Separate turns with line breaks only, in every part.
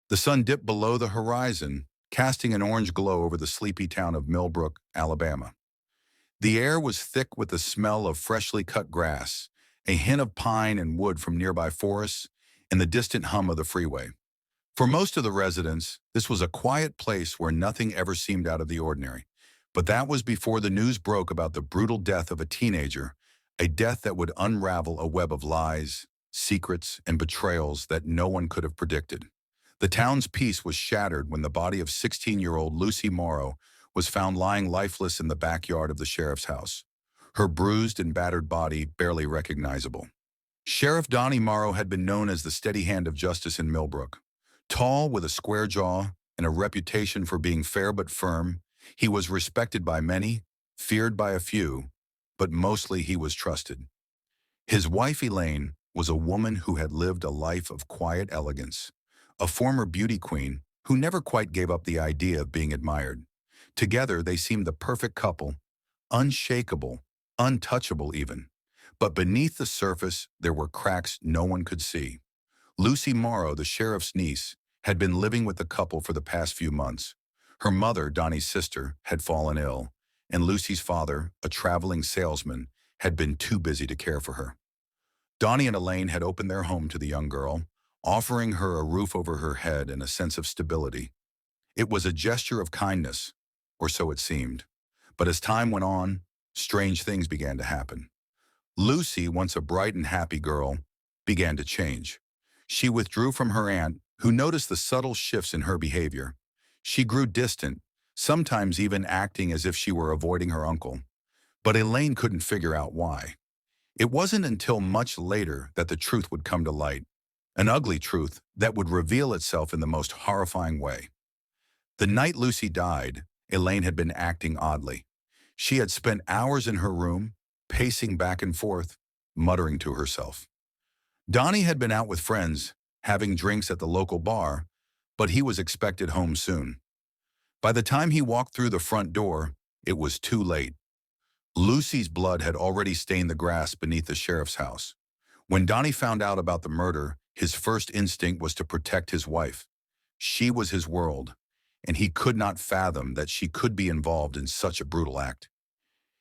The sun dipped below the horizon, casting an orange glow over the sleepy town of Millbrook, Alabama. The air was thick with the smell of freshly cut grass, a hint of pine and wood from nearby forests, and the distant hum of the freeway. For most of the residents, this was a quiet place where nothing ever seemed out of the ordinary. But that was before the news broke about the brutal death of a teenager, a death that would unravel a web of lies, secrets, and betrayals that no one could have predicted. The town's peace was shattered when the body of 16-year-old Lucy Morrow was found lying lifeless in the backyard of the sheriff's house, her bruised and battered body barely recognizable. Sheriff Donnie Morrow had been known as the steady hand of justice in Millbrook. Tall, with a square jaw and a reputation for being fair but firm, he was respected by many, feared by a few, but mostly he was trusted. His wife Elaine was a woman who had lived a life of quiet elegance, a former beauty queen who never quite gave up the idea of being admired. Together they seemed the perfect couple, unshakable, untouchable even. But beneath the surface there were cracks no one could see. Lucy Morrow, the sheriff's niece, had been living with the couple for the past few months. Her mother, Donnie's sister, had fallen ill, and Lucy's father, a traveling salesman, had been too busy to care for her. Donnie and Elaine had opened their home to the young girl, offering her a roof over her head and a sense of stability. It was a gesture of kindness, or so it seemed. But as time went on, strange things began to happen. Lucy, once a bright and happy girl, began to change. She withdrew from her aunt, who noticed the subtle shifts in her behavior. She grew distant, sometimes even acting as if she were avoiding her uncle. But Elaine couldn't figure out why. It wasn't until much later that the truth would come to light, an ugly truth that would reveal itself in the most horrifying way. The night Lucy died, Elaine had been acting oddly. She had spent hours in her room, pacing back and forth, muttering to herself. Donnie had been out with friends, having drinks at the local bar, but he was expected home soon. By the time he walked through the front door, it was too late. Lucy's blood had already stained the grass beneath the sheriff's house. When Donnie found out about the murder, his first instinct was to protect his wife. She was his world, and he could not fathom that she could be involved in such a brutal act.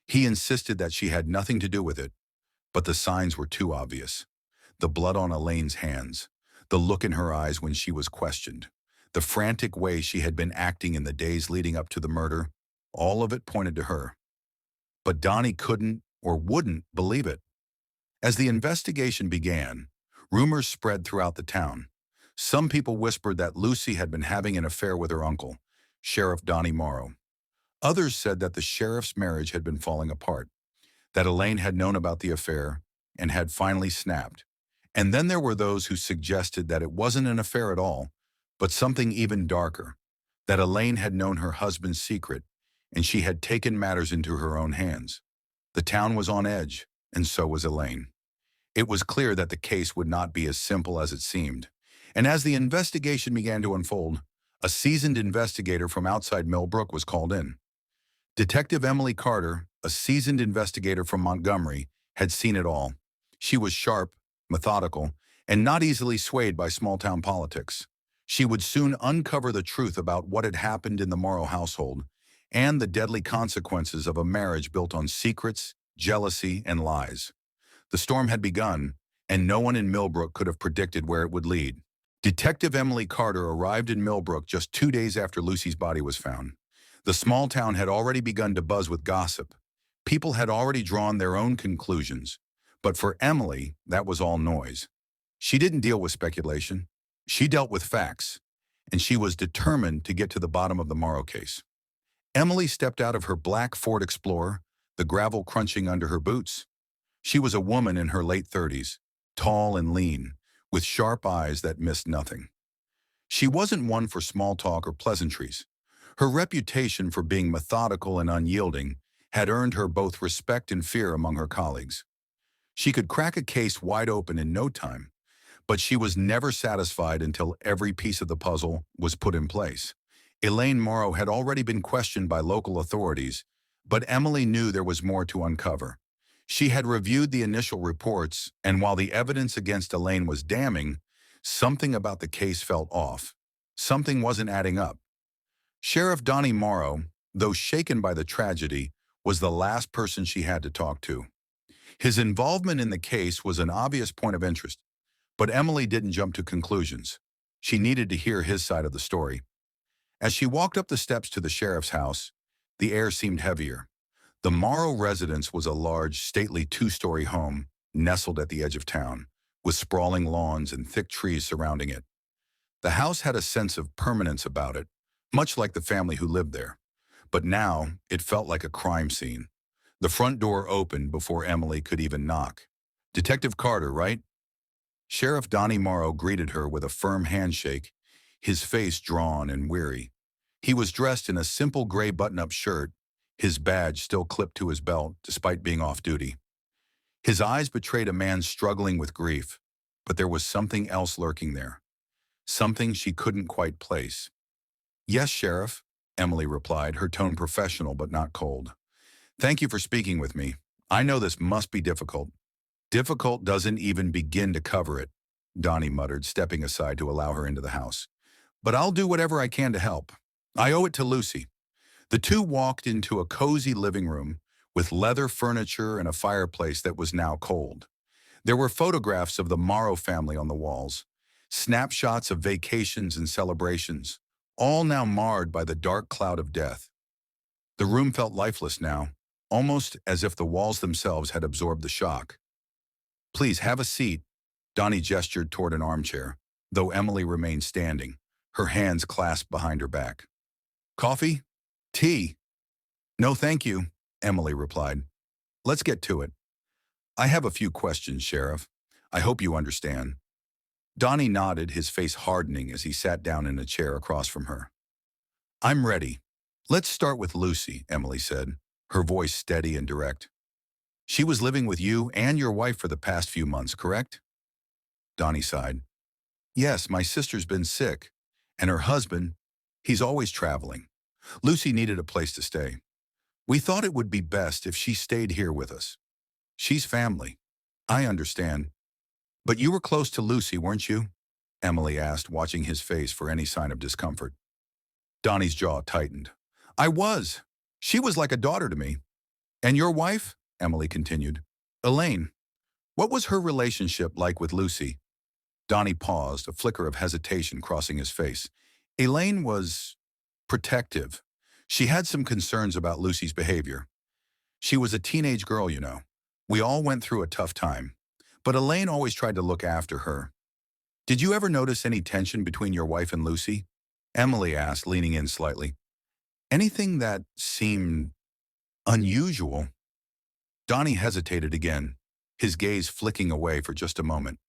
He insisted that she had nothing to do with it, but the signs were too obvious. The blood on Elaine's hands, the look in her eyes when she was questioned, the frantic way she had been acting in the days leading up to the murder, all of it pointed to her. But Donnie couldn't or wouldn't believe it. As the investigation began, rumors spread throughout the town. Some people whispered that Lucy had been having an affair with her uncle, Sheriff Donnie Morrow. Others said that the sheriff's marriage had been falling apart, that Elaine had known about the affair and had finally snapped. And then there were those who suggested that it wasn't an affair at all, but something even darker, that Elaine had known her husband's secret and she had taken matters into her own hands. The town was on edge, and so was Elaine. It was clear that the case would not be as simple as it seemed. And as the investigation began to unfold, a seasoned investigator from outside Millbrook was called in. Detective Emily Carter, a seasoned investigator from Montgomery, had seen it all. She was sharp, methodical, and not easily swayed by small-town politics. She would soon uncover the truth about what had happened in the Morrow household and the deadly consequences of a marriage built on secrets, jealousy, and lies. The storm had begun, and no one in Millbrook could have predicted where it would lead. Detective Emily Carter arrived in Millbrook just 2 days after Lucy's body was found. The small town had already begun to buzz with gossip. People had already drawn their own conclusions. But for Emily, that was all noise. She didn't deal with speculation. She dealt with facts, and she was determined to get to the bottom of the Morrow case. Emily stepped out of her black Ford Explorer, the gravel crunching under her boots. She was a woman in her late 30s, tall and lean, with sharp eyes that missed nothing. She wasn't one for small talk or pleasantries. Her reputation for being methodical and unyielding had earned her both respect and fear among her colleagues. She could crack a case wide open in no time, but she was never satisfied until every piece of the puzzle was put in place. Elaine Morrow had already been questioned by local authorities, but Emily knew there was more to uncover. She had reviewed the initial reports, and while the evidence against Elaine was damning, something about the case felt off. Something wasn't adding up. Sheriff Donnie Morrow, though shaken by the tragedy, was the last person she had to talk to. His involvement in the case was an obvious point of interest, but Emily didn't jump to conclusions. She needed to hear his side of the story. As she walked up the steps to the sheriff's house, the air seemed heavier. The Morrow residence was a large, stately two-story home nestled at the edge of town, with sprawling lawns and thick trees surrounding it. The house had a sense of permanence about it, much like the family who lived there. But now, it felt like a crime scene. The front door opened before Emily could even knock. "Detective Carter, right?" Sheriff Donnie Morrow greeted her with a firm handshake, his face drawn and weary. He was dressed in a simple gray button-up shirt, his badge still clipped to his belt despite being off duty. His eyes betrayed a man struggling with grief, but there was something else lurking there, something she couldn't quite place. "Yes, Sheriff," Emily replied, her tone professional but not cold. "Thank you for speaking with me. I know this must be difficult." "Difficult doesn't even begin to cover it," Donnie muttered, stepping aside to allow her into the house. "But I'll do whatever I can to help. I owe it to Lucy." The two walked into a cozy living room with leather furniture and a fireplace that was now cold. There were photographs of the Morrow family on the walls, snapshots of vacations and celebrations, all now marred by the dark cloud of death. The room felt lifeless now, almost as if the walls themselves had absorbed the shock. "Please have a seat," Donnie gestured toward an armchair, though Emily remained standing, her hands clasped behind her back. "Coffee? Tea?" "No, thank you," Emily replied. "Let's get to it. I have a few questions, Sheriff. I hope you understand." Donnie nodded, his face hardening as he sat down in a chair across from her. "I'm ready. Let's start with Lucy," Emily said, her voice steady and direct. "She was living with you and your wife for the past few months, correct?" Donnie sighed. "Yes, my sister's been sick, and her husband, he's always traveling. Lucy needed a place to stay. We thought it would be best if she stayed here with us. She's family. I understand. But you were close to Lucy, weren't you?" Emily asked, watching his face for any sign of discomfort. Donnie's jaw tightened. "I was. She was like a daughter to me." "And your wife?" Emily continued. "Elaine. What was her relationship like with Lucy?" Donnie paused, a flicker of hesitation crossing his face. "Elaine was protective. She had some concerns about Lucy's behavior. She was a teenage girl, you know. We all went through a tough time. But Elaine always tried to look after her." "Did you ever notice any tension between your wife and Lucy?" Emily asked, leaning in slightly. "Anything that seemed unusual?" Donnie hesitated again, his gaze flicking away for just a moment.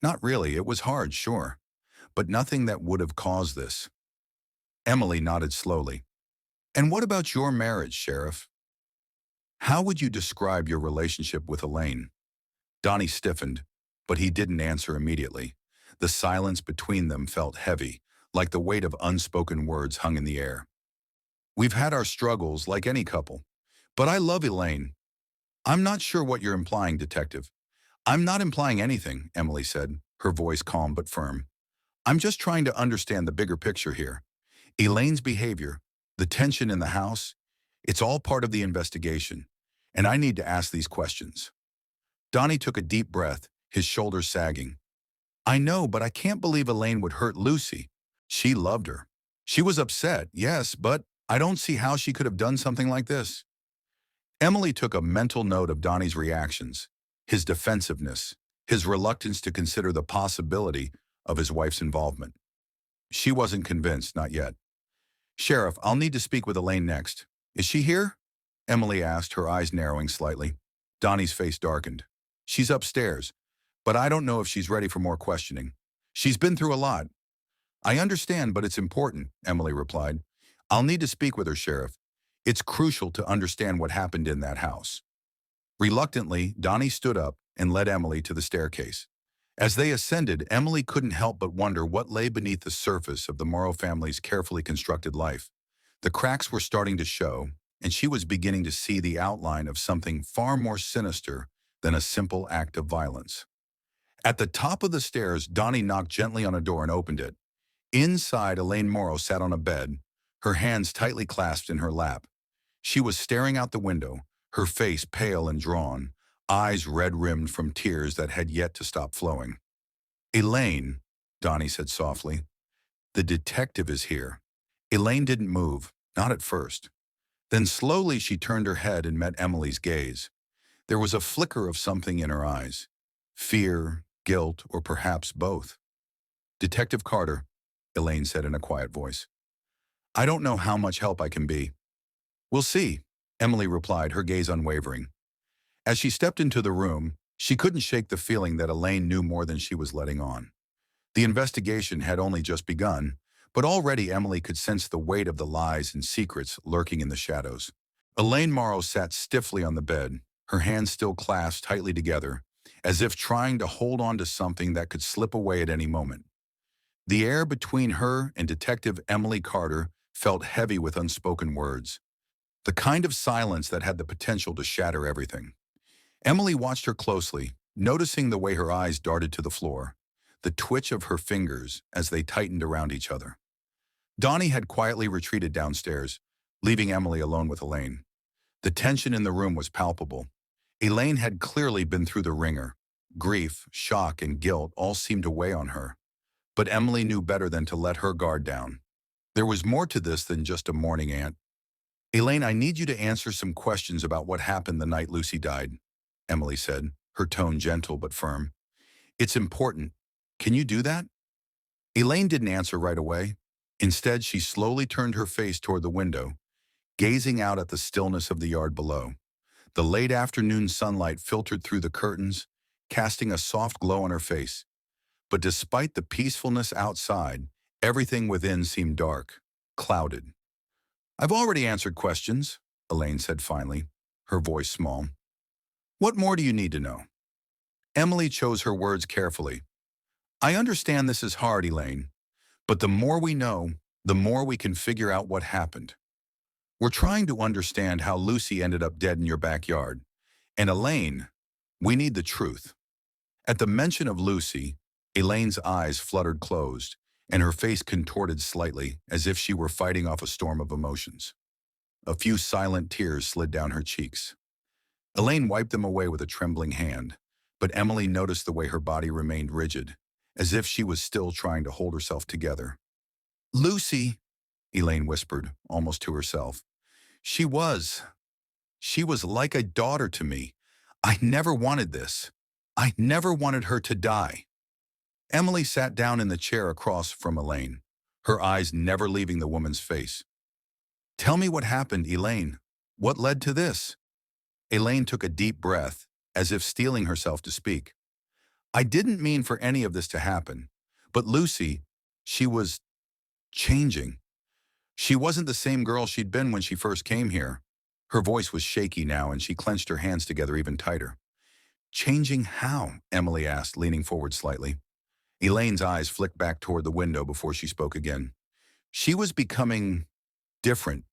"Not really. It was hard, sure. But nothing that would have caused this." Emily nodded slowly. "And what about your marriage, Sheriff? How would you describe your relationship with Elaine?" Donnie stiffened, but he didn't answer immediately. The silence between them felt heavy, like the weight of unspoken words hung in the air. "We've had our struggles, like any couple. But I love Elaine." "I'm not sure what you're implying, Detective." "I'm not implying anything," Emily said, her voice calm but firm. "I'm just trying to understand the bigger picture here. Elaine's behavior, the tension in the house, it's all part of the investigation, and I need to ask these questions." Donnie took a deep breath, his shoulders sagging. "I know, but I can't believe Elaine would hurt Lucy. She loved her. She was upset, yes, but I don't see how she could have done something like this." Emily took a mental note of Donnie's reactions, his defensiveness, his reluctance to consider the possibility of his wife's involvement. She wasn't convinced, not yet. "Sheriff, I'll need to speak with Elaine next. Is she here?" Emily asked, her eyes narrowing slightly. Donnie's face darkened. "She's upstairs, but I don't know if she's ready for more questioning. She's been through a lot." "I understand, but it's important," Emily replied. "I'll need to speak with her, Sheriff. It's crucial to understand what happened in that house." Reluctantly, Donnie stood up and led Emily to the staircase. As they ascended, Emily couldn't help but wonder what lay beneath the surface of the Morrow family's carefully constructed life. The cracks were starting to show, and she was beginning to see the outline of something far more sinister than a simple act of violence. At the top of the stairs, Donnie knocked gently on a door and opened it. Inside, Elaine Morrow sat on a bed, her hands tightly clasped in her lap. She was staring out the window, her face pale and drawn, eyes red-rimmed from tears that had yet to stop flowing. "Elaine," Donnie said softly, "the detective is here." Elaine didn't move, not at first. Then slowly she turned her head and met Emily's gaze. There was a flicker of something in her eyes. Fear, guilt, or perhaps both. "Detective Carter," Elaine said in a quiet voice. "I don't know how much help I can be." "We'll see," Emily replied, her gaze unwavering. As she stepped into the room, she couldn't shake the feeling that Elaine knew more than she was letting on. The investigation had only just begun, but already Emily could sense the weight of the lies and secrets lurking in the shadows. Elaine Morrow sat stiffly on the bed, her hands still clasped tightly together, as if trying to hold on to something that could slip away at any moment. The air between her and Detective Emily Carter felt heavy with unspoken words, the kind of silence that had the potential to shatter everything. Emily watched her closely, noticing the way her eyes darted to the floor, the twitch of her fingers as they tightened around each other. Donnie had quietly retreated downstairs, leaving Emily alone with Elaine. The tension in the room was palpable. Elaine had clearly been through the ringer. Grief, shock, and guilt all seemed to weigh on her. But Emily knew better than to let her guard down. There was more to this than just a mourning aunt. "Elaine, I need you to answer some questions about what happened the night Lucy died," Emily said, her tone gentle but firm. "It's important. Can you do that?" Elaine didn't answer right away. Instead, she slowly turned her face toward the window, gazing out at the stillness of the yard below. The late afternoon sunlight filtered through the curtains, casting a soft glow on her face. But despite the peacefulness outside, everything within seemed dark, clouded. "I've already answered questions," Elaine said finally, her voice small. "What more do you need to know?" Emily chose her words carefully. "I understand this is hard, Elaine, but the more we know, the more we can figure out what happened. We're trying to understand how Lucy ended up dead in your backyard. And Elaine, we need the truth." At the mention of Lucy, Elaine's eyes fluttered closed, and her face contorted slightly, as if she were fighting off a storm of emotions. A few silent tears slid down her cheeks. Elaine wiped them away with a trembling hand, but Emily noticed the way her body remained rigid, as if she was still trying to hold herself together. "Lucy," Elaine whispered, almost to herself. She was like a daughter to me. I never wanted this. I never wanted her to die." Emily sat down in the chair across from Elaine, her eyes never leaving the woman's face. "Tell me what happened, Elaine. What led to this?" Elaine took a deep breath, as if steeling herself to speak. "I didn't mean for any of this to happen, but Lucy, she was changing. She wasn't the same girl she'd been when she first came here." Her voice was shaky now, and she clenched her hands together even tighter. "Changing how?" Emily asked, leaning forward slightly. Elaine's eyes flicked back toward the window before she spoke again. "She was becoming different.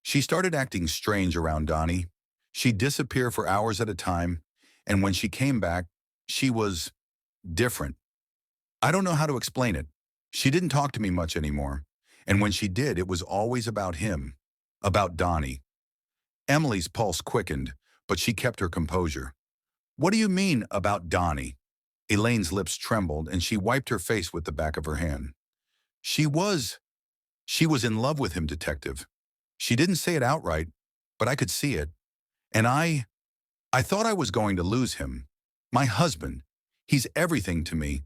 She started acting strange around Donnie. She'd disappear for hours at a time, and when she came back, she was different. I don't know how to explain it. She didn't talk to me much anymore, and when she did, it was always about him, about Donnie." Emily's pulse quickened, but she kept her composure. "What do you mean, about Donnie?" Elaine's lips trembled, and she wiped her face with the back of her hand. She was in love with him, Detective. She didn't say it outright, but I could see it. And I thought I was going to lose him. My husband. He's everything to me.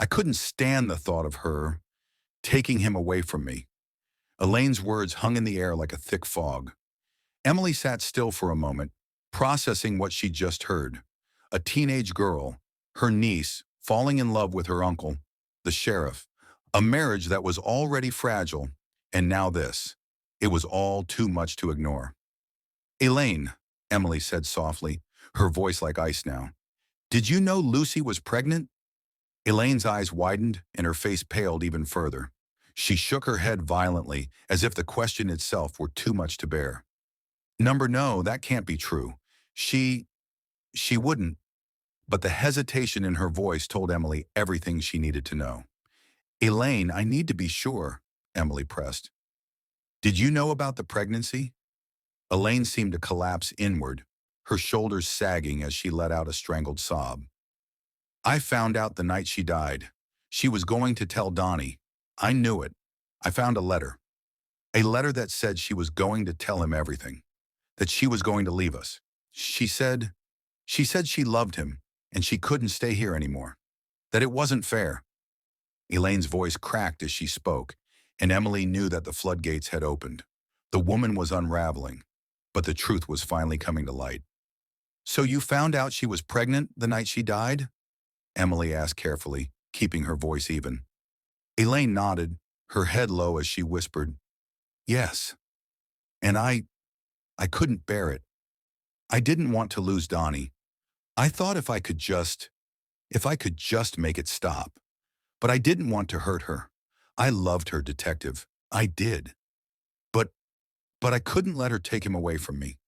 I couldn't stand the thought of her taking him away from me." Elaine's words hung in the air like a thick fog. Emily sat still for a moment, processing what she'd just heard. A teenage girl, her niece, falling in love with her uncle, the sheriff. A marriage that was already fragile, and now this. It was all too much to ignore. "Elaine," Emily said softly, her voice like ice now. "Did you know Lucy was pregnant?" Elaine's eyes widened, and her face paled even further. She shook her head violently, as if the question itself were too much to bear. No, that can't be true. She wouldn't." But the hesitation in her voice told Emily everything she needed to know. Elaine, I need to be sure, Emily pressed. Did you know about the pregnancy? Elaine seemed to collapse inward, her shoulders sagging as she let out a strangled sob. I found out the night she died. She was going to tell Donnie. I knew it. I found a letter. A letter that said she was going to tell him everything. That she was going to leave us. She said she loved him, and she couldn't stay here anymore. That it wasn't fair. Elaine's voice cracked as she spoke, and Emily knew that the floodgates had opened. The woman was unraveling, but the truth was finally coming to light. So you found out she was pregnant the night she died? Emily asked carefully, keeping her voice even. Elaine nodded, her head low as she whispered, Yes. And I couldn't bear it. I didn't want to lose Donnie. I thought if I could just make it stop. But I didn't want to hurt her. I loved her, detective. I did. But, but I couldn't let her take him away from me.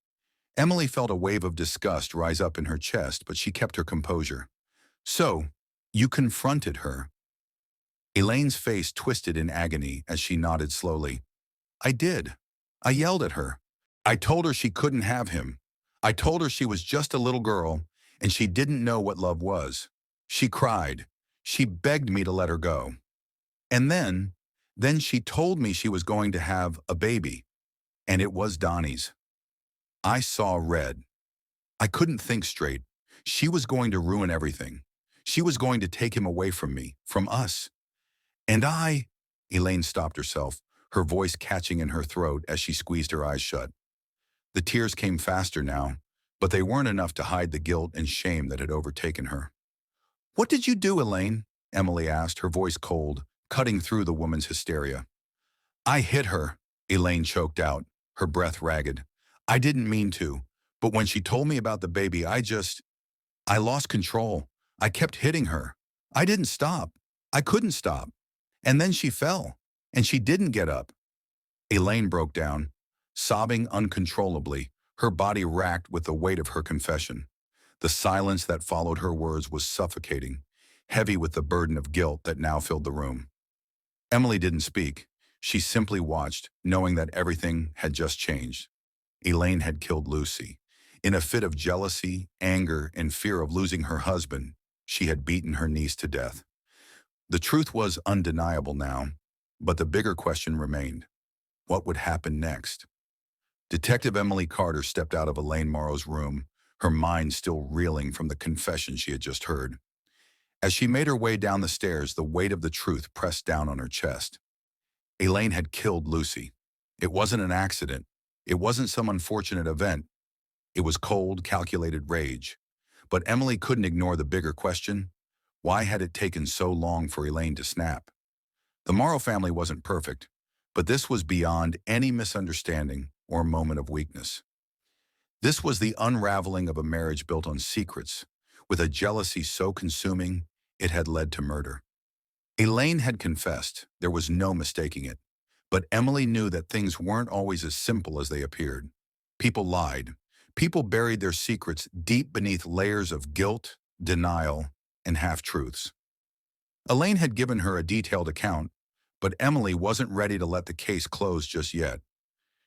Emily felt a wave of disgust rise up in her chest, but she kept her composure. So, you confronted her. Elaine's face twisted in agony as she nodded slowly. I did. I yelled at her. I told her she couldn't have him. I told her she was just a little girl, and she didn't know what love was. She cried. She begged me to let her go. And then she told me she was going to have a baby, and it was Donnie's. I saw red. I couldn't think straight. She was going to ruin everything. She was going to take him away from me, from us. And Elaine stopped herself, her voice catching in her throat as she squeezed her eyes shut. The tears came faster now, but they weren't enough to hide the guilt and shame that had overtaken her. What did you do, Elaine? Emily asked, her voice cold, cutting through the woman's hysteria. I hit her, Elaine choked out, her breath ragged. I didn't mean to, but when she told me about the baby, I lost control. I kept hitting her. I didn't stop. I couldn't stop. And then she fell, and she didn't get up. Elaine broke down, sobbing uncontrollably, her body racked with the weight of her confession. The silence that followed her words was suffocating, heavy with the burden of guilt that now filled the room. Emily didn't speak. She simply watched, knowing that everything had just changed. Elaine had killed Lucy. In a fit of jealousy, anger, and fear of losing her husband, she had beaten her niece to death. The truth was undeniable now, but the bigger question remained. What would happen next? Detective Emily Carter stepped out of Elaine Morrow's room, her mind still reeling from the confession she had just heard. As she made her way down the stairs, the weight of the truth pressed down on her chest. Elaine had killed Lucy. It wasn't an accident. It wasn't some unfortunate event. It was cold, calculated rage. But Emily couldn't ignore the bigger question. Why had it taken so long for Elaine to snap? The Morrow family wasn't perfect, but this was beyond any misunderstanding or moment of weakness. This was the unraveling of a marriage built on secrets, with a jealousy so consuming it had led to murder. Elaine had confessed, there was no mistaking it, but Emily knew that things weren't always as simple as they appeared. People lied. People buried their secrets deep beneath layers of guilt, denial, and half-truths. Elaine had given her a detailed account, but Emily wasn't ready to let the case close just yet.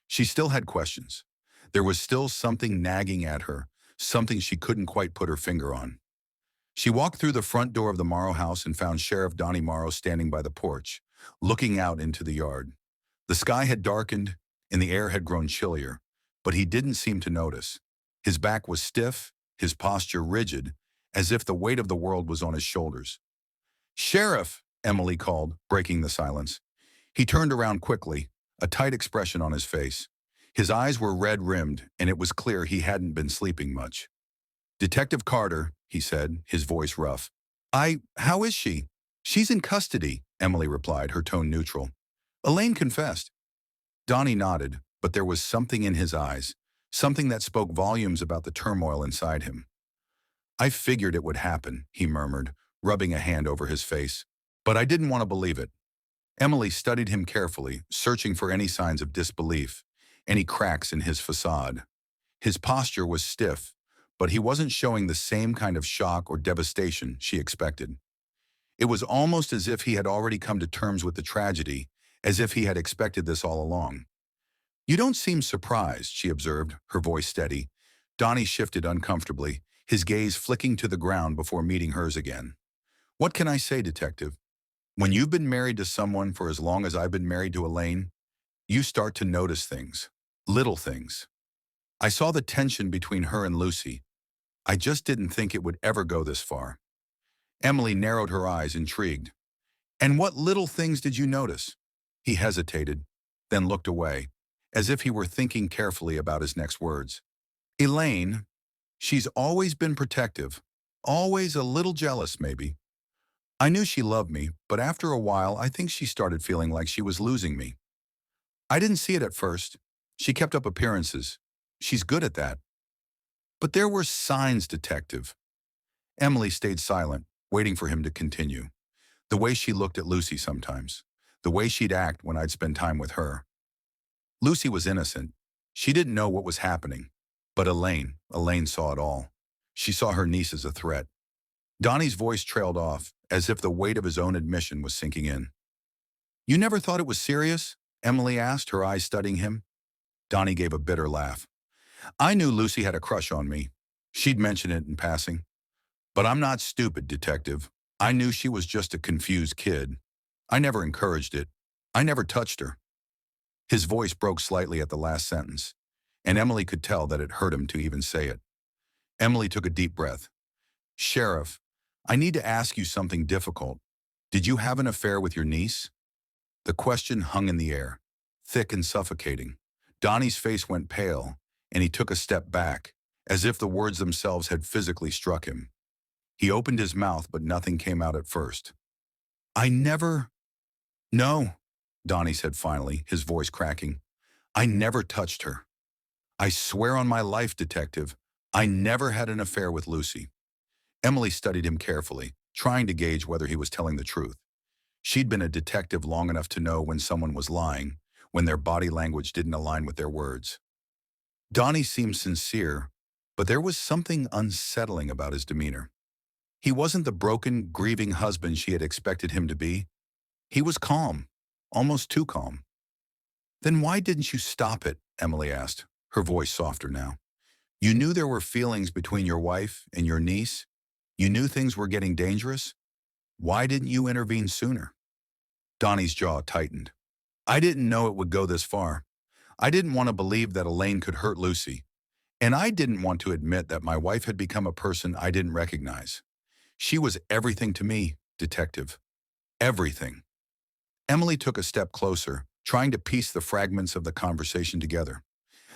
She still had questions. There was still something nagging at her, something she couldn't quite put her finger on. She walked through the front door of the Morrow house and found Sheriff Donnie Morrow standing by the porch, looking out into the yard. The sky had darkened, and the air had grown chillier, but he didn't seem to notice. His back was stiff, his posture rigid, as if the weight of the world was on his shoulders. "Sheriff!" Emily called, breaking the silence. He turned around quickly, a tight expression on his face. His eyes were red-rimmed, and it was clear he hadn't been sleeping much. "Detective Carter," he said, his voice rough. How is she?" "She's in custody," Emily replied, her tone neutral. "Elaine confessed." Donnie nodded, but there was something in his eyes, something that spoke volumes about the turmoil inside him. "I figured it would happen," he murmured, rubbing a hand over his face. "But I didn't want to believe it." Emily studied him carefully, searching for any signs of disbelief, any cracks in his facade. His posture was stiff, but he wasn't showing the same kind of shock or devastation she expected. It was almost as if he had already come to terms with the tragedy, as if he had expected this all along. "You don't seem surprised," she observed, her voice steady. Donnie shifted uncomfortably, his gaze flicking to the ground before meeting hers again. "What can I say, Detective? When you've been married to someone for as long as I've been married to Elaine, you start to notice things. Little things. I saw the tension between her and Lucy. I just didn't think it would ever go this far." Emily narrowed her eyes, intrigued. "And what little things did you notice?" He hesitated, then looked away, as if he were thinking carefully about his next words. "Elaine, she's always been protective, always a little jealous, maybe. I knew she loved me, but after a while, I think she started feeling like she was losing me. I didn't see it at first. She kept up appearances. She's good at that. But there were signs, Detective." Emily stayed silent, waiting for him to continue. The way she looked at Lucy sometimes. The way she'd act when I'd spend time with her. Lucy was innocent. She didn't know what was happening. But Elaine saw it all. She saw her niece as a threat. Donnie's voice trailed off, as if the weight of his own admission was sinking in. "You never thought it was serious?" Emily asked, her eyes studying him. Donnie gave a bitter laugh. "I knew Lucy had a crush on me. She'd mention it in passing. But I'm not stupid, Detective. I knew she was just a confused kid. I never encouraged it. I never touched her." His voice broke slightly at the last sentence, and Emily could tell that it hurt him to even say it. Emily took a deep breath. "Sheriff, I need to ask you something difficult. Did you have an affair with your niece?" The question hung in the air, thick and suffocating. Donnie's face went pale, and he took a step back, as if the words themselves had physically struck him. He opened his mouth, but nothing came out at first. "I never—" "No," Donnie said finally, his voice cracking. "I never touched her. I swear on my life, Detective, I never had an affair with Lucy." Emily studied him carefully, trying to gauge whether he was telling the truth. She'd been a detective long enough to know when someone was lying, when their body language didn't align with their words. Donnie seemed sincere, but there was something unsettling about his demeanor. He wasn't the broken, grieving husband she had expected him to be. He was calm, almost too calm. "Then why didn't you stop it?" Emily asked, her voice softer now. "You knew there were feelings between your wife and your niece? You knew things were getting dangerous? Why didn't you intervene sooner?" Donnie's jaw tightened. "I didn't know it would go this far. I didn't want to believe that Elaine could hurt Lucy. And I didn't want to admit that my wife had become a person I didn't recognize. She was everything to me, Detective. Everything." Emily took a step closer, trying to piece the fragments of the conversation together.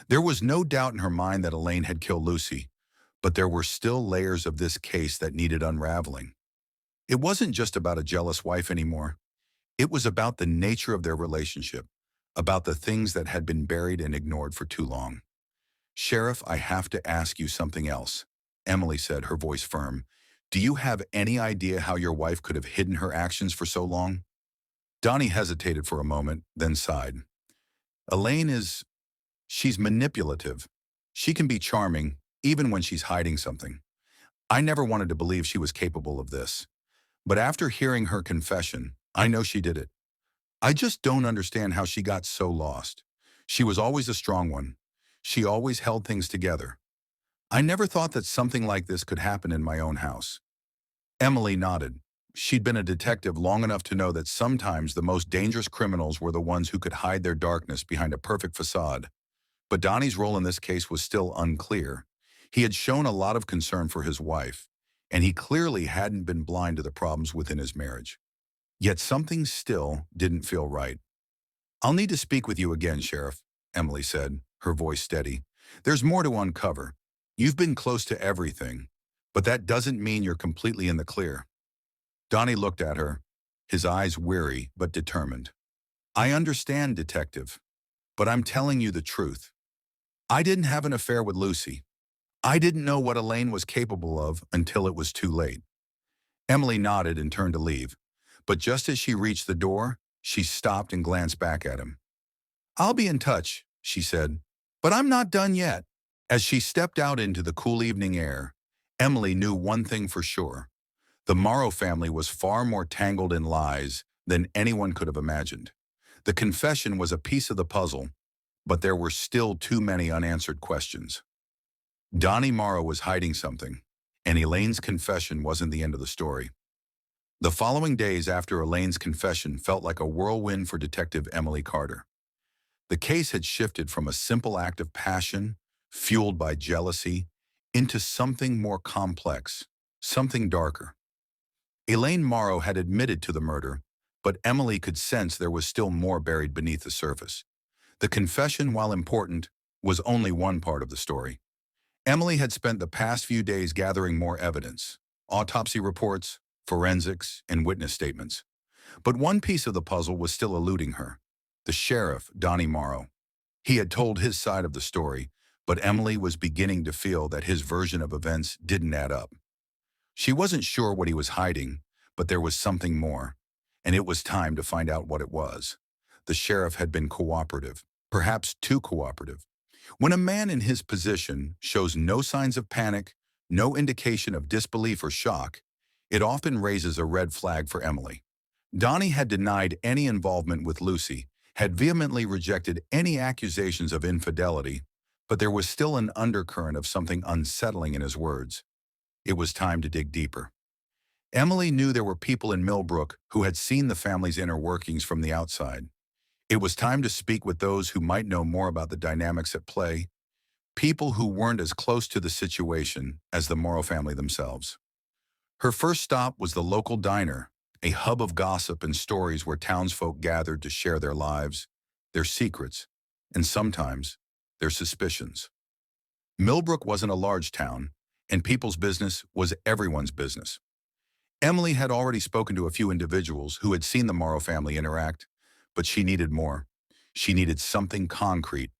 There was no doubt in her mind that Elaine had killed Lucy, but there were still layers of this case that needed unraveling. It wasn't just about a jealous wife anymore. It was about the nature of their relationship, about the things that had been buried and ignored for too long. "Sheriff, I have to ask you something else," Emily said, her voice firm. "Do you have any idea how your wife could have hidden her actions for so long?" Donnie hesitated for a moment, then sighed. "Elaine she's manipulative. She can be charming, even when she's hiding something. I never wanted to believe she was capable of this. But after hearing her confession, I know she did it. I just don't understand how she got so lost. She was always a strong one. She always held things together. I never thought that something like this could happen in my own house." Emily nodded. She'd been a detective long enough to know that sometimes the most dangerous criminals were the ones who could hide their darkness behind a perfect facade. But Donnie's role in this case was still unclear. He had shown a lot of concern for his wife, and he clearly hadn't been blind to the problems within his marriage. Yet something still didn't feel right. "I'll need to speak with you again, Sheriff," Emily said, her voice steady. "There's more to uncover. You've been close to everything, but that doesn't mean you're completely in the clear." Donnie looked at her, his eyes weary but determined. "I understand, Detective, but I'm telling you the truth. I didn't have an affair with Lucy. I didn't know what Elaine was capable of until it was too late." Emily nodded and turned to leave, but just as she reached the door, she stopped and glanced back at him. "I'll be in touch," she said, "but I'm not done yet." As she stepped out into the cool evening air, Emily knew one thing for sure. The Morrow family was far more tangled in lies than anyone could have imagined. The confession was a piece of the puzzle, but there were still too many unanswered questions. Donnie Morrow was hiding something, and Elaine's confession wasn't the end of the story. The following days after Elaine's confession felt like a whirlwind for Detective Emily Carter. The case had shifted from a simple act of passion, fueled by jealousy, into something more complex, something darker. Elaine Morrow had admitted to the murder, but Emily could sense there was still more buried beneath the surface. The confession, while important, was only one part of the story. Emily had spent the past few days gathering more evidence, autopsy reports, forensics, and witness statements. But one piece of the puzzle was still eluding her. The sheriff, Donnie Morrow. He had told his side of the story, but Emily was beginning to feel that his version of events didn't add up. She wasn't sure what he was hiding, but there was something more, and it was time to find out what it was. The sheriff had been cooperative, perhaps too cooperative. When a man in his position shows no signs of panic, no indication of disbelief or shock, it often raises a red flag for Emily. Donnie had denied any involvement with Lucy, had vehemently rejected any accusations of infidelity, but there was still an undercurrent of something unsettling in his words. It was time to dig deeper. Emily knew there were people in Millbrook who had seen the family's inner workings from the outside. It was time to speak with those who might know more about the dynamics at play, people who weren't as close to the situation as the Morrow family themselves. Her first stop was the local diner, a hub of gossip and stories where townsfolk gathered to share their lives, their secrets, and sometimes their suspicions. Millbrook wasn't a large town, and people's business was everyone's business. Emily had already spoken to a few individuals who had seen the Morrow family interact, but she needed more. She needed something concrete.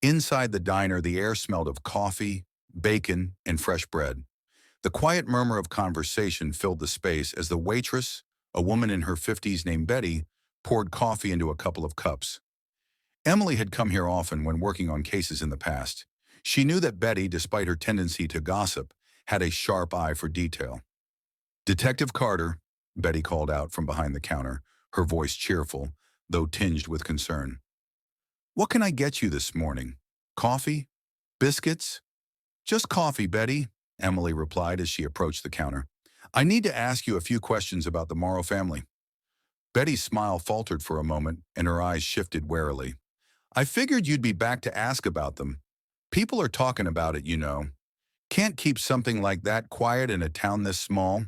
Inside the diner, the air smelled of coffee, bacon, and fresh bread. The quiet murmur of conversation filled the space as the waitress, a woman in her 50s named Betty, poured coffee into a couple of cups. Emily had come here often when working on cases in the past. She knew that Betty, despite her tendency to gossip, had a sharp eye for detail. "Detective Carter," Betty called out from behind the counter, her voice cheerful, though tinged with concern. "What can I get you this morning? Coffee? Biscuits?" "Just coffee, Betty," Emily replied as she approached the counter. "I need to ask you a few questions about the Morrow family." Betty's smile faltered for a moment, and her eyes shifted warily. "I figured you'd be back to ask about them. People are talking about it, you know. Can't keep something like that quiet in a town this small."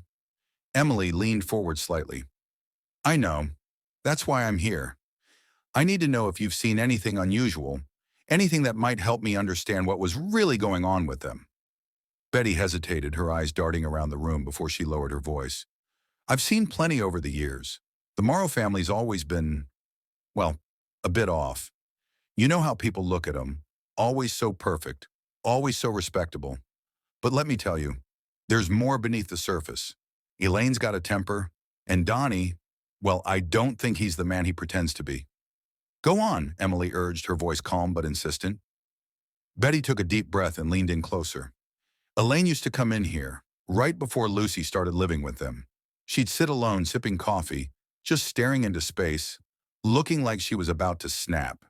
Emily leaned forward slightly. "I know. That's why I'm here. I need to know if you've seen anything unusual, anything that might help me understand what was really going on with them." Betty hesitated, her eyes darting around the room before she lowered her voice. "I've seen plenty over the years. The Morrow family's always been, well, a bit off. You know how people look at them, always so perfect, always so respectable. But let me tell you, there's more beneath the surface. Elaine's got a temper, and Donnie, well, I don't think he's the man he pretends to be." "Go on," Emily urged, her voice calm but insistent. Betty took a deep breath and leaned in closer. "Elaine used to come in here, right before Lucy started living with them. She'd sit alone sipping coffee, just staring into space, looking like she was about to snap.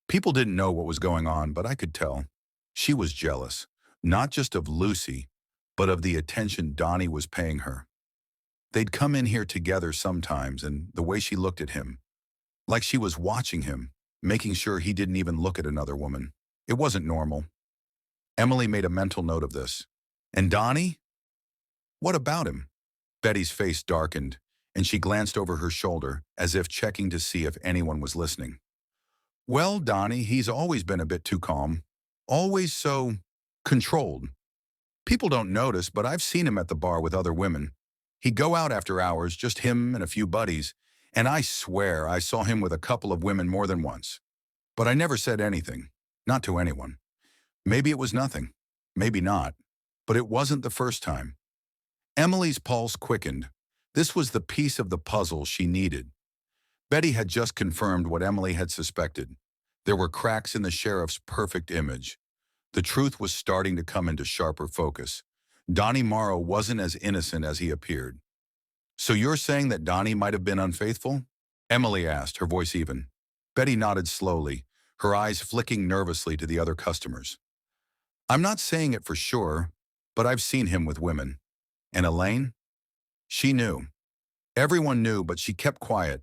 People didn't know what was going on, but I could tell. She was jealous, not just of Lucy, but of the attention Donnie was paying her. They'd come in here together sometimes, and the way she looked at him, like she was watching him, making sure he didn't even look at another woman. It wasn't normal." Emily made a mental note of this. "And Donnie? What about him?" Betty's face darkened, and she glanced over her shoulder as if checking to see if anyone was listening. "Well, Donnie, he's always been a bit too calm. Always so controlled. People don't notice, but I've seen him at the bar with other women. He'd go out after hours, just him and a few buddies, and I swear I saw him with a couple of women more than once. But I never said anything, not to anyone. Maybe it was nothing, maybe not, but it wasn't the first time." Emily's pulse quickened. This was the piece of the puzzle she needed. Betty had just confirmed what Emily had suspected. There were cracks in the sheriff's perfect image. The truth was starting to come into sharper focus. Donnie Morrow wasn't as innocent as he appeared. So you're saying that Donnie might have been unfaithful? Emily asked, her voice even. Betty nodded slowly, her eyes flicking nervously to the other customers. I'm not saying it for sure, but I've seen him with women. And Elaine? She knew. Everyone knew, but she kept quiet.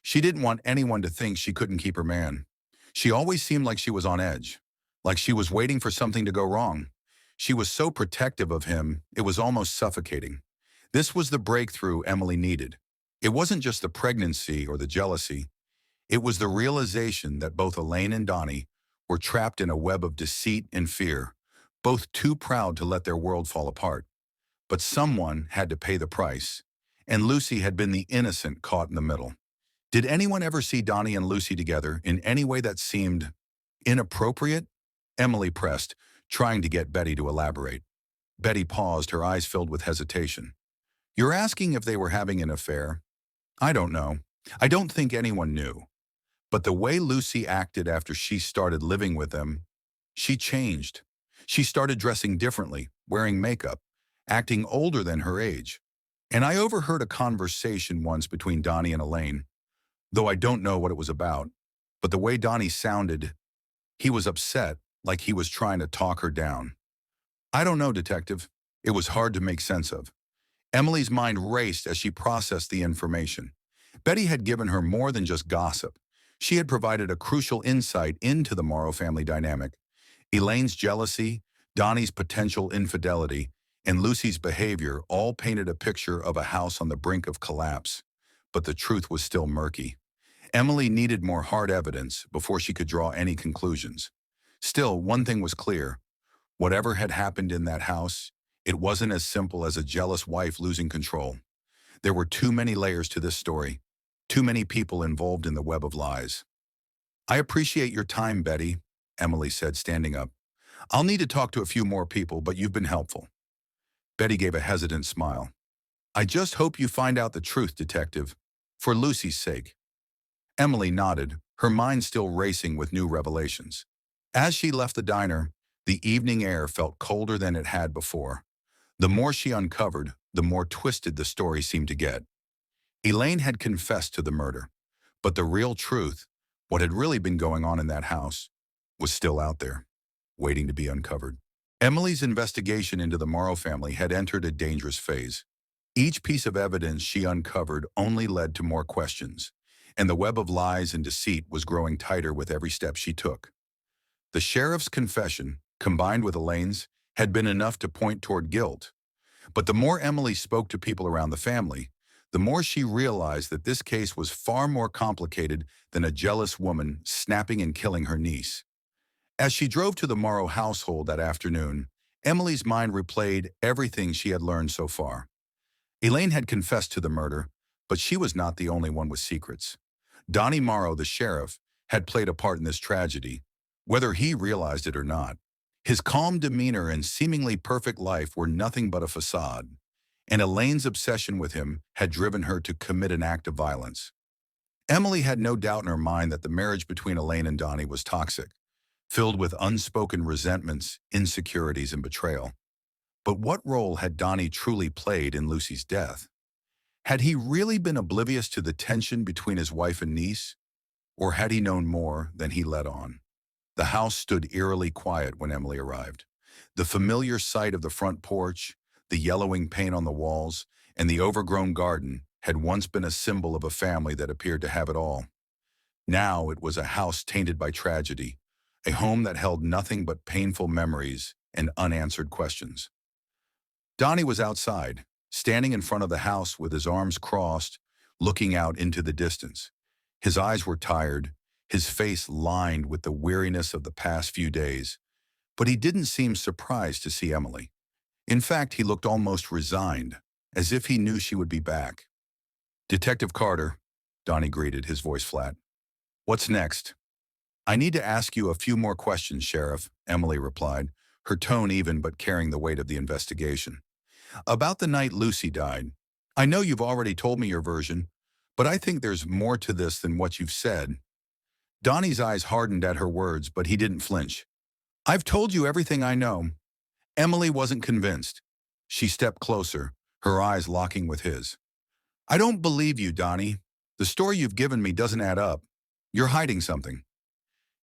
She didn't want anyone to think she couldn't keep her man. She always seemed like she was on edge, like she was waiting for something to go wrong. She was so protective of him, it was almost suffocating. This was the breakthrough Emily needed. It wasn't just the pregnancy or the jealousy. It was the realization that both Elaine and Donnie were trapped in a web of deceit and fear, both too proud to let their world fall apart. But someone had to pay the price, and Lucy had been the innocent caught in the middle. Did anyone ever see Donnie and Lucy together in any way that seemed inappropriate? Emily pressed, trying to get Betty to elaborate. Betty paused, her eyes filled with hesitation. You're asking if they were having an affair? I don't know. I don't think anyone knew. But the way Lucy acted after she started living with them, she changed. She started dressing differently, wearing makeup, acting older than her age. And I overheard a conversation once between Donnie and Elaine, though I don't know what it was about. But the way Donnie sounded, he was upset, like he was trying to talk her down. I don't know, Detective. It was hard to make sense of. Emily's mind raced as she processed the information. Betty had given her more than just gossip. She had provided a crucial insight into the Morrow family dynamic. Elaine's jealousy, Donnie's potential infidelity, and Lucy's behavior all painted a picture of a house on the brink of collapse. But the truth was still murky. Emily needed more hard evidence before she could draw any conclusions. Still, one thing was clear. Whatever had happened in that house, it wasn't as simple as a jealous wife losing control. There were too many layers to this story, too many people involved in the web of lies. I appreciate your time, Betty, Emily said, standing up. I'll need to talk to a few more people, but you've been helpful. Betty gave a hesitant smile. I just hope you find out the truth, Detective, for Lucy's sake. Emily nodded, her mind still racing with new revelations. As she left the diner, the evening air felt colder than it had before. The more she uncovered, the more twisted the story seemed to get. Elaine had confessed to the murder, but the real truth, what had really been going on in that house, was still out there, waiting to be uncovered. Emily's investigation into the Morrow family had entered a dangerous phase. Each piece of evidence she uncovered only led to more questions, and the web of lies and deceit was growing tighter with every step she took. The sheriff's confession, combined with Elaine's, had been enough to point toward guilt. But the more Emily spoke to people around the family, the more she realized that this case was far more complicated than a jealous woman snapping and killing her niece. As she drove to the Morrow household that afternoon, Emily's mind replayed everything she had learned so far. Elaine had confessed to the murder, but she was not the only one with secrets. Donnie Morrow, the sheriff, had played a part in this tragedy, whether he realized it or not. His calm demeanor and seemingly perfect life were nothing but a facade, and Elaine's obsession with him had driven her to commit an act of violence. Emily had no doubt in her mind that the marriage between Elaine and Donnie was toxic, filled with unspoken resentments, insecurities, and betrayal. But what role had Donnie truly played in Lucy's death? Had he really been oblivious to the tension between his wife and niece, or had he known more than he let on? The house stood eerily quiet when Emily arrived. The familiar sight of the front porch, the yellowing paint on the walls, and the overgrown garden had once been a symbol of a family that appeared to have it all. Now it was a house tainted by tragedy, a home that held nothing but painful memories and unanswered questions. Donnie was outside, standing in front of the house with his arms crossed, looking out into the distance. His eyes were tired, his face lined with the weariness of the past few days, but he didn't seem surprised to see Emily. In fact, he looked almost resigned, as if he knew she would be back. Detective Carter, Donnie greeted, his voice flat. What's next? I need to ask you a few more questions, Sheriff, Emily replied, her tone even but carrying the weight of the investigation. About the night Lucy died. I know you've already told me your version, but I think there's more to this than what you've said. Donnie's eyes hardened at her words, but he didn't flinch. I've told you everything I know. Emily wasn't convinced. She stepped closer, her eyes locking with his. I don't believe you, Donnie. The story you've given me doesn't add up. You're hiding something.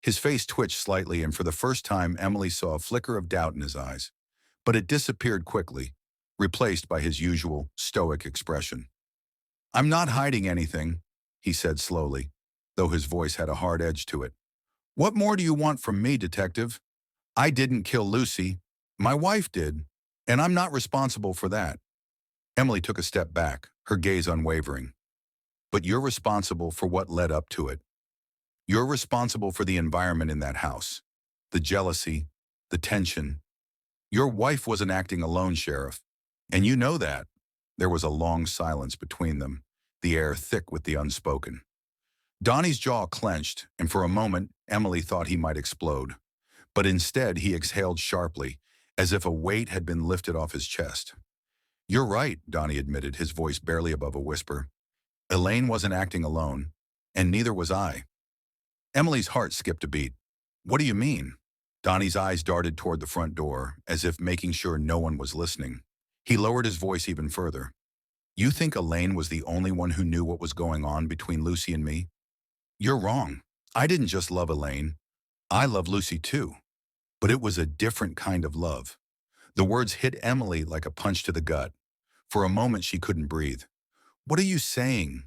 His face twitched slightly, and for the first time, Emily saw a flicker of doubt in his eyes. But it disappeared quickly, replaced by his usual stoic expression. I'm not hiding anything, he said slowly, though his voice had a hard edge to it. What more do you want from me, detective? I didn't kill Lucy. My wife did, and I'm not responsible for that. Emily took a step back, her gaze unwavering. But you're responsible for what led up to it. You're responsible for the environment in that house. The jealousy, the tension. Your wife wasn't acting alone, Sheriff. And you know that. There was a long silence between them, the air thick with the unspoken. Donnie's jaw clenched, and for a moment, Emily thought he might explode. But instead, he exhaled sharply, as if a weight had been lifted off his chest. You're right, Donnie admitted, his voice barely above a whisper. Elaine wasn't acting alone, and neither was I. Emily's heart skipped a beat. What do you mean? Donnie's eyes darted toward the front door, as if making sure no one was listening. He lowered his voice even further. You think Elaine was the only one who knew what was going on between Lucy and me? You're wrong. I didn't just love Elaine. I love Lucy too. But it was a different kind of love. The words hit Emily like a punch to the gut. For a moment, she couldn't breathe. What are you saying?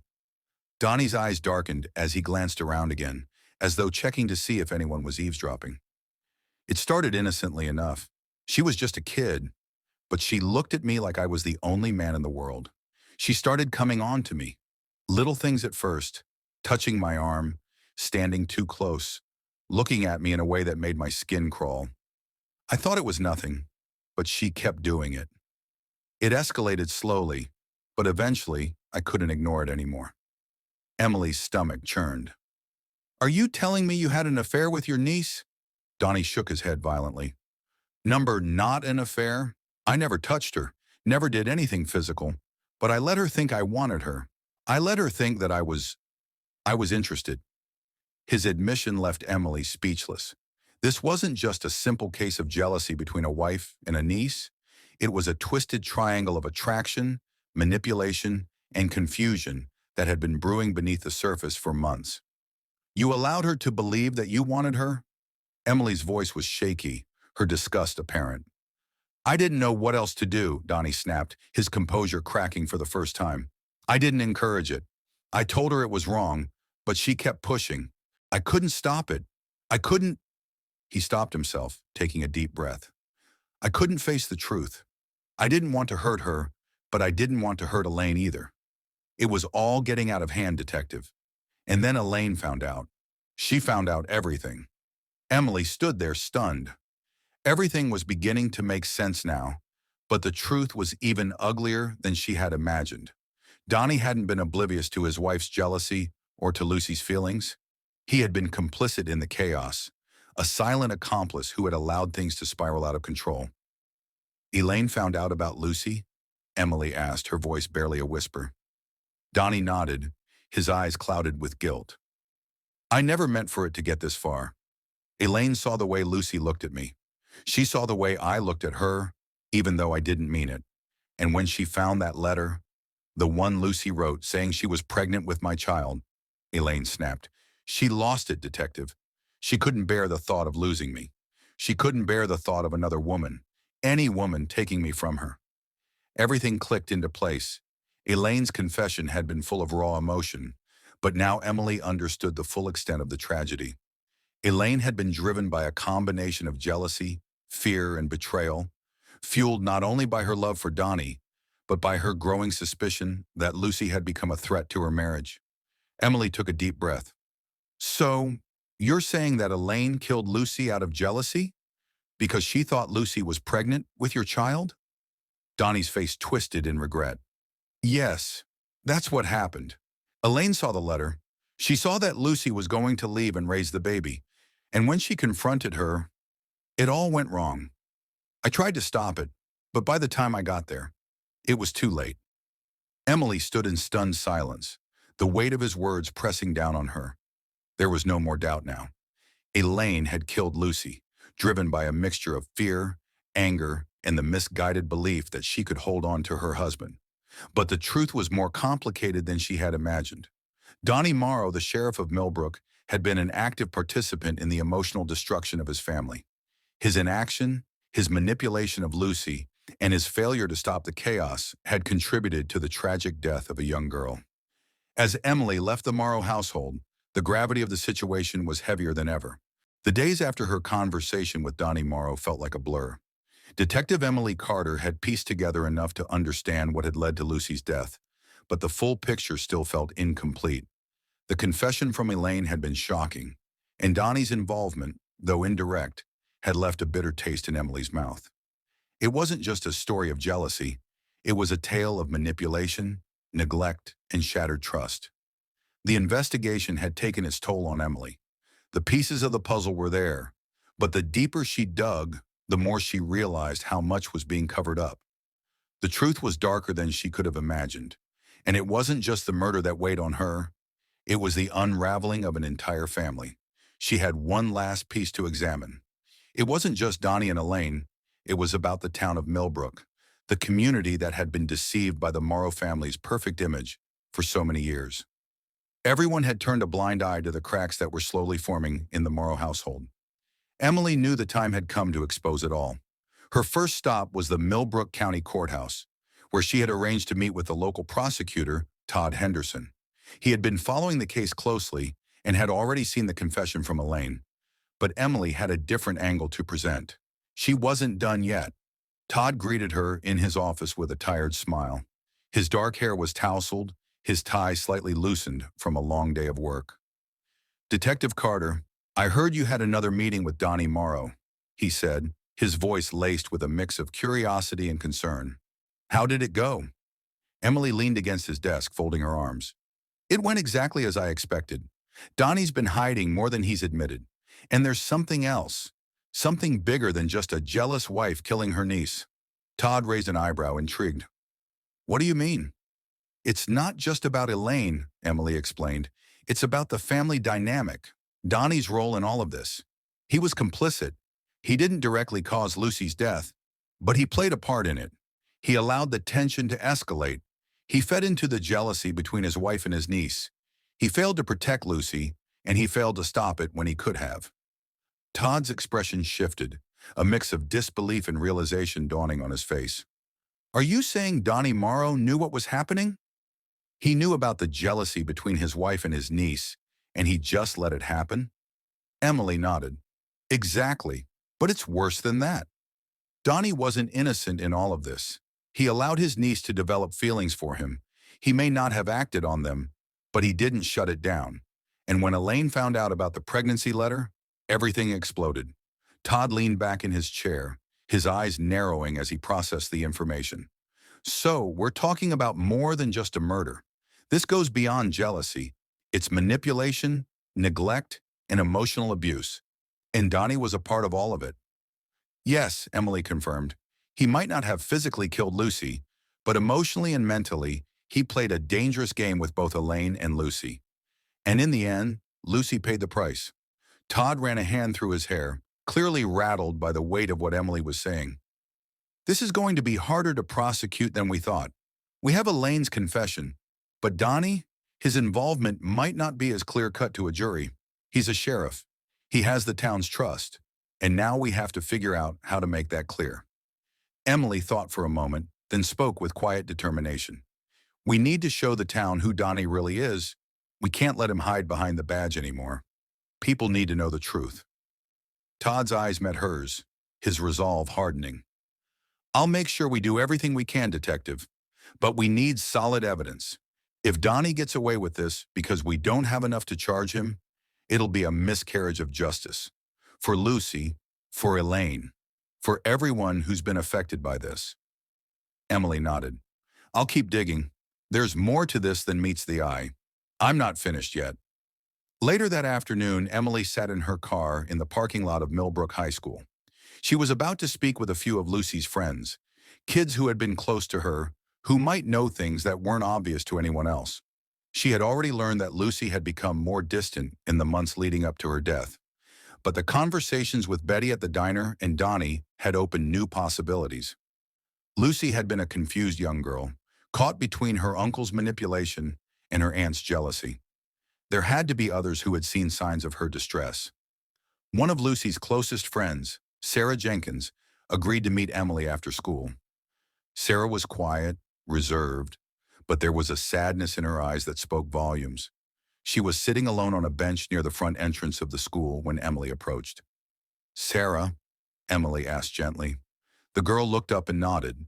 Donnie's eyes darkened as he glanced around again, as though checking to see if anyone was eavesdropping. It started innocently enough. She was just a kid, but she looked at me like I was the only man in the world. She started coming on to me. Little things at first, touching my arm, standing too close, looking at me in a way that made my skin crawl. I thought it was nothing, but she kept doing it. It escalated slowly, but eventually I couldn't ignore it anymore. Emily's stomach churned. Are you telling me you had an affair with your niece? Donnie shook his head violently. Not an affair. I never touched her, never did anything physical, but I let her think I wanted her. I let her think that I was interested. His admission left Emily speechless. This wasn't just a simple case of jealousy between a wife and a niece. It was a twisted triangle of attraction, manipulation, and confusion that had been brewing beneath the surface for months. You allowed her to believe that you wanted her? Emily's voice was shaky, her disgust apparent. I didn't know what else to do, Donnie snapped, his composure cracking for the first time. I didn't encourage it. I told her it was wrong, but she kept pushing. I couldn't stop it. I couldn't. He stopped himself, taking a deep breath. I couldn't face the truth. I didn't want to hurt her, but I didn't want to hurt Elaine either. It was all getting out of hand, detective. And then Elaine found out. She found out everything. Emily stood there stunned. Everything was beginning to make sense now, but the truth was even uglier than she had imagined. Donnie hadn't been oblivious to his wife's jealousy or to Lucy's feelings. He had been complicit in the chaos, a silent accomplice who had allowed things to spiral out of control. Elaine found out about Lucy? Emily asked, her voice barely a whisper. Donnie nodded, his eyes clouded with guilt. I never meant for it to get this far. Elaine saw the way Lucy looked at me. She saw the way I looked at her, even though I didn't mean it. And when she found that letter, the one Lucy wrote saying she was pregnant with my child, Elaine snapped. She lost it, detective. She couldn't bear the thought of losing me. She couldn't bear the thought of another woman, any woman taking me from her. Everything clicked into place. Elaine's confession had been full of raw emotion, but now Emily understood the full extent of the tragedy. Elaine had been driven by a combination of jealousy, fear, and betrayal, fueled not only by her love for Donnie, but by her growing suspicion that Lucy had become a threat to her marriage. Emily took a deep breath. So, you're saying that Elaine killed Lucy out of jealousy? Because she thought Lucy was pregnant with your child? Donnie's face twisted in regret. Yes, that's what happened. Elaine saw the letter. She saw that Lucy was going to leave and raise the baby. And when she confronted her, it all went wrong. I tried to stop it, but by the time I got there, it was too late. Emily stood in stunned silence, the weight of his words pressing down on her. There was no more doubt now. Elaine had killed Lucy, driven by a mixture of fear, anger, and the misguided belief that she could hold on to her husband. But the truth was more complicated than she had imagined. Donnie Morrow, the sheriff of Millbrook, had been an active participant in the emotional destruction of his family. His inaction, his manipulation of Lucy, and his failure to stop the chaos had contributed to the tragic death of a young girl. As Emily left the Morrow household, the gravity of the situation was heavier than ever. The days after her conversation with Donnie Morrow felt like a blur. Detective Emily Carter had pieced together enough to understand what had led to Lucy's death, but the full picture still felt incomplete. The confession from Elaine had been shocking, and Donnie's involvement, though indirect, had left a bitter taste in Emily's mouth. It wasn't just a story of jealousy, it was a tale of manipulation, neglect, and shattered trust. The investigation had taken its toll on Emily. The pieces of the puzzle were there, but the deeper she dug, the more she realized how much was being covered up. The truth was darker than she could have imagined, and it wasn't just the murder that weighed on her, it was the unraveling of an entire family. She had one last piece to examine. It wasn't just Donnie and Elaine, it was about the town of Millbrook, the community that had been deceived by the Morrow family's perfect image for so many years. Everyone had turned a blind eye to the cracks that were slowly forming in the Morrow household. Emily knew the time had come to expose it all. Her first stop was the Millbrook County Courthouse, where she had arranged to meet with the local prosecutor, Todd Henderson. He had been following the case closely and had already seen the confession from Elaine. But Emily had a different angle to present. She wasn't done yet. Todd greeted her in his office with a tired smile. His dark hair was tousled, his tie slightly loosened from a long day of work. "Detective Carter, I heard you had another meeting with Donnie Morrow," he said, his voice laced with a mix of curiosity and concern. "How did it go?" Emily leaned against his desk, folding her arms. "It went exactly as I expected. Donnie's been hiding more than he's admitted. And there's something else. Something bigger than just a jealous wife killing her niece." Todd raised an eyebrow, intrigued. "What do you mean?" "It's not just about Elaine," Emily explained. "It's about the family dynamic. Donnie's role in all of this. He was complicit. He didn't directly cause Lucy's death, but he played a part in it. He allowed the tension to escalate. He fed into the jealousy between his wife and his niece. He failed to protect Lucy, and he failed to stop it when he could have." Todd's expression shifted, a mix of disbelief and realization dawning on his face. "Are you saying Donnie Morrow knew what was happening?" "He knew about the jealousy between his wife and his niece, and he just let it happen?" Emily nodded. "Exactly, but it's worse than that. Donnie wasn't innocent in all of this. He allowed his niece to develop feelings for him. He may not have acted on them, but he didn't shut it down. And when Elaine found out about the pregnancy letter, everything exploded." Todd leaned back in his chair, his eyes narrowing as he processed the information. "So, we're talking about more than just a murder. This goes beyond jealousy. It's manipulation, neglect, and emotional abuse. And Donnie was a part of all of it." "Yes," Emily confirmed. "He might not have physically killed Lucy, but emotionally and mentally, he played a dangerous game with both Elaine and Lucy. And in the end, Lucy paid the price." Todd ran a hand through his hair, clearly rattled by the weight of what Emily was saying. "This is going to be harder to prosecute than we thought. We have Elaine's confession, but Donnie, his involvement might not be as clear-cut to a jury. He's a sheriff. He has the town's trust. And now we have to figure out how to make that clear." Emily thought for a moment, then spoke with quiet determination. "We need to show the town who Donnie really is. We can't let him hide behind the badge anymore. People need to know the truth." Todd's eyes met hers, his resolve hardening. "I'll make sure we do everything we can, Detective, but we need solid evidence. If Donnie gets away with this because we don't have enough to charge him, it'll be a miscarriage of justice. For Lucy, for Elaine, for everyone who's been affected by this." Emily nodded. "I'll keep digging. There's more to this than meets the eye. I'm not finished yet." Later that afternoon, Emily sat in her car in the parking lot of Millbrook High School. She was about to speak with a few of Lucy's friends, kids who had been close to her, who might know things that weren't obvious to anyone else. She had already learned that Lucy had become more distant in the months leading up to her death. But the conversations with Betty at the diner and Donnie had opened new possibilities. Lucy had been a confused young girl, caught between her uncle's manipulation and her aunt's jealousy. There had to be others who had seen signs of her distress. One of Lucy's closest friends, Sarah Jenkins, agreed to meet Emily after school. Sarah was quiet, reserved, but there was a sadness in her eyes that spoke volumes. She was sitting alone on a bench near the front entrance of the school when Emily approached. "Sarah," Emily asked gently. The girl looked up and nodded,